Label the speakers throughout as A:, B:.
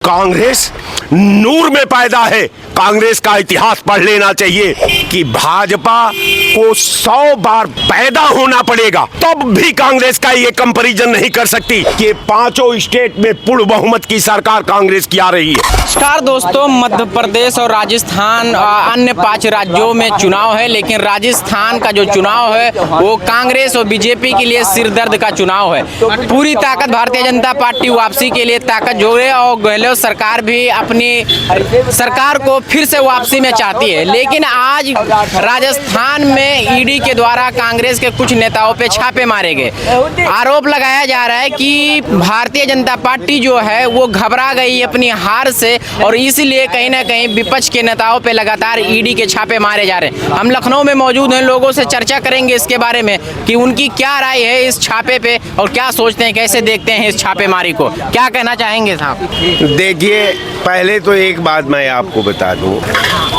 A: कांग्रेस नूर में पैदा है। कांग्रेस का इतिहास पढ़ लेना चाहिए कि भाजपा को 100 बार पैदा होना पड़ेगा तब भी कांग्रेस का ये कंपैरिजन नहीं कर सकती कि पांचों स्टेट में पूर्ण बहुमत की सरकार कांग्रेस की आ रही है।
B: नमस्कार दोस्तों, मध्य प्रदेश और राजस्थान अन्य 5 राज्यों में चुनाव है, लेकिन राजस्थान का जो चुनाव है वो कांग्रेस और बीजेपी के लिए सिरदर्द का चुनाव है। पूरी ताकत भारतीय जनता पार्टी वापसी के लिए ताकत जोड़े और गहलोत सरकार भी अपनी सरकार को फिर से वापसी में चाहती है। लेकिन आज राजस्थान में ईडी के द्वारा कांग्रेस के कुछ नेताओं पे छापे मारे गए। आरोप लगाया जा रहा है कि भारतीय जनता पार्टी जो है वो घबरा गई अपनी हार से और इसलिए कहीं ना कहीं विपक्ष के नेताओं पे लगातार ईडी के छापे मारे जा रहे हैं। हम लखनऊ में मौजूद हैं, लोगों से चर्चा करेंगे इसके बारे में कि उनकी क्या राय है इस छापे पे और क्या सोचते हैं, कैसे देखते हैं इस छापेमारी को, क्या कहना चाहेंगे साहब?
A: देखिए, पहले तो एक बात मैं आपको बता दूं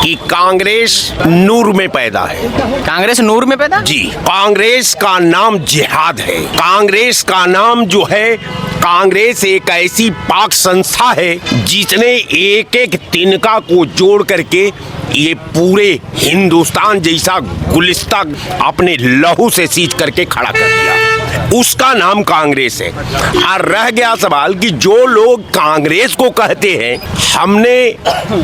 A: कि कांग्रेस नूर में पैदा है।
B: कांग्रेस नूर में पैदा?
A: जी, कांग्रेस का नाम जिहाद है। कांग्रेस का नाम जो है, कांग्रेस एक ऐसी पाक संस्था है जिसने एक एक तिनका को जोड़ करके ये पूरे हिंदुस्तान जैसा गुलिस्ता अपने लहू से सींच करके खड़ा कर दिया। उसका नाम कांग्रेस है। और रह गया सवाल कि जो लोग कांग्रेस को कहते हैं, हमने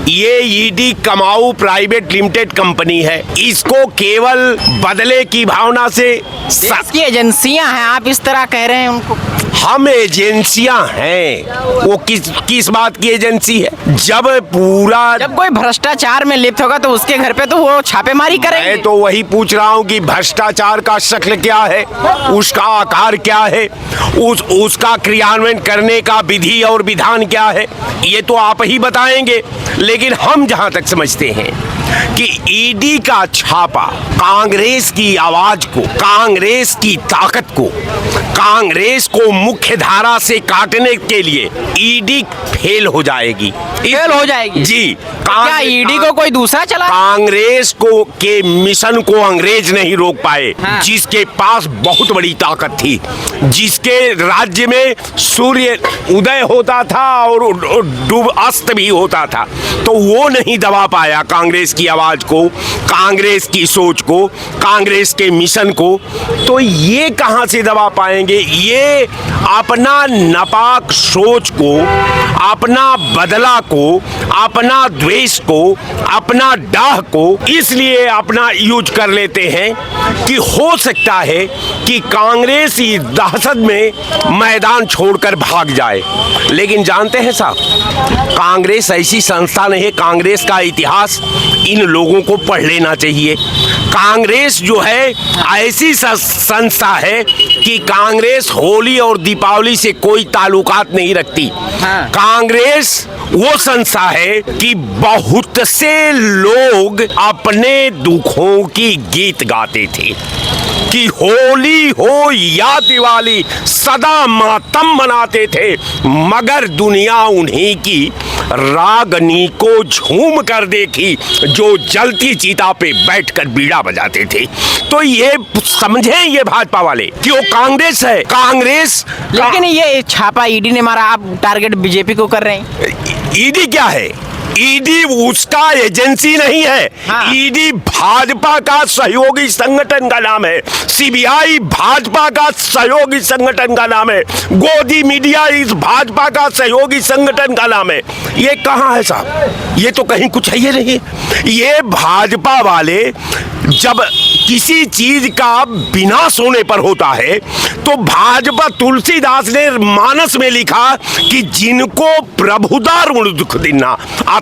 A: ये ईडी कमाऊ प्राइवेट लिमिटेड कंपनी है, इसको केवल बदले की भावना से
B: देश की एजेंसियां हैं, आप इस तरह कह रहे हैं उनको?
A: हम एजेंसियां हैं। वो किस बात की एजेंसी है? जब
B: कोई भ्रष्टाचार में लिप्त होगा तो उसके घर पे तो वो छापेमारी करेंगे।
A: मैं तो वही पूछ रहा हूँ कि भ्रष्टाचार का शक्ल क्या है, उसका आकार क्या है, उसका क्रियान्वयन करने का विधि और विधान क्या है, ये तो आप ही बताएंगे। लेकिन हम जहां तक समझते हैं कि ईडी का छापा कांग्रेस की आवाज को, कांग्रेस की ताकत को, कांग्रेस को मुख्य धारा से काटने के लिए ईडी फेल हो जाएगी। जी,
B: क्या ईडी को कोई दूसरा चला?
A: कांग्रेस को के मिशन को अंग्रेज नहीं रोक पाए। हाँ। जिसके पास बहुत बड़ी ताकत थी, जिसके राज्य में सूर्य उदय होता था और डूब अस्त भी होता था, तो वो नहीं दबा पाया कांग्रेस की आवाज को, कांग्रेस की सोच को, कांग्रेस के मिशन को। तो ये कहां से दबा पाएंगे? ये अपना नापाक सोच को, अपना बदला को, अपना द्वेष को, अपना डाह को इसलिए अपना यूज कर लेते हैं कि हो सकता है कि कांग्रेस इस दहशत में मैदान छोड़कर भाग जाए। लेकिन जानते हैं साहब, कांग्रेस ऐसी संस्था नहीं है। कांग्रेस का इतिहास इन लोगों को पढ़ लेना चाहिए। कांग्रेस जो है ऐसी संस्था है कि कांग्रेस होली और दीपावली से कोई ताल्लुकात नहीं रखती। हाँ। कांग्रेस वो संस्था है कि बहुत से लोग अपने दुखों की गीत गाते थे कि होली हो या दिवाली, सदा मातम मनाते थे, मगर दुनिया उन्हीं की रागनी को झूम कर देखी जो जलती चीता पे बैठकर बीड़ा बजाते थे। तो ये समझे ये भाजपा वाले कि वो कांग्रेस है। कांग्रेस
B: लेकिन ये छापा ईडी ने मारा, आप टारगेट बीजेपी को कर रहे हैं।
A: ईडी क्या है? ईडी उसका एजेंसी नहीं है। हाँ। ईडी भाजपा का सहयोगी संगठन का नाम है। सीबीआई भाजपा का सहयोगी संगठन का नाम है। गोदी मीडिया इस भाजपा का सहयोगी संगठन का नाम है। ये कहां है साहब? ये तो कहीं कुछ है ही नहीं। ये भाजपा वाले जब किसी चीज का विनाश होने पर होता है तो भाजपा, तुलसीदास ने मानस में लिखा कि जिनको प्रभुदार दुख दिना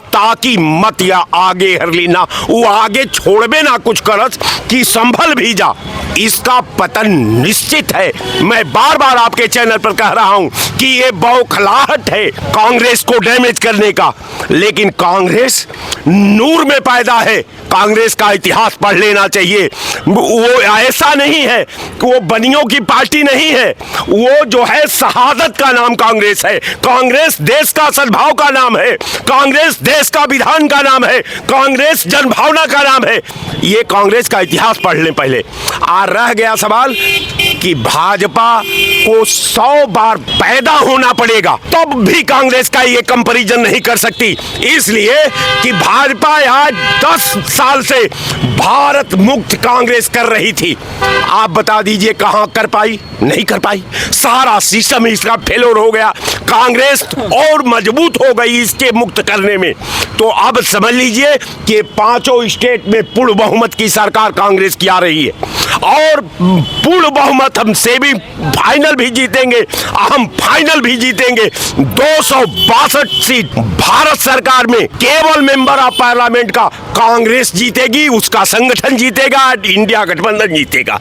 A: ताकि मत या आगे हर लीना, वो आगे छोड़बे ना कुछ करस कि संभल भी जा। इसका पतन निश्चित है। मैं बार बार आपके चैनल पर कह रहा हूं कि ये बौखलाहट है कांग्रेस को डैमेज करने का। लेकिन कांग्रेस नूर में पैदा है। कांग्रेस का इतिहास पढ़ लेना चाहिए। वो ऐसा नहीं है कि वो बनियों की पार्टी नहीं है। वो जो है शहादत का नाम कांग्रेस है। कांग्रेस देश का सद्भाव का नाम है। कांग्रेस देश का विधान का नाम है। कांग्रेस जनभावना का नाम है। ये कांग्रेस का इतिहास पढ़ लें पहले। आ रह गया सवाल कि भाजपा को 100 बार पैदा होना पड़ेगा, तब भी कांग्रेस का ये कंपैरिजन नहीं कर सकती। इसलिए कि भाजपा आज 10 साल से भारत मुक्त कांग्रेस कर रही थी। आप बता दीजिए कहां कर पाई? नहीं कर पाई। सारा सिस्टम इसका फेलोर हो गया। कांग्रेस और मजबूत हो गई इसके मुक्त करने में। तो अब समझ लीजिए कि 5 स्टेट में पूर्ण बहुमत की सरकार कांग्रेस की आ रही है, और पूर्ण बहुमत हम सेमी फाइनल भी जीतेंगे, हम फाइनल भी जीतेंगे। 262 सीट भारत सरकार में केवल मेंबर ऑफ पार्लियामेंट का कांग्रेस जीतेगी, उसका संगठन जीतेगा, इंडिया गठबंधन जीतेगा।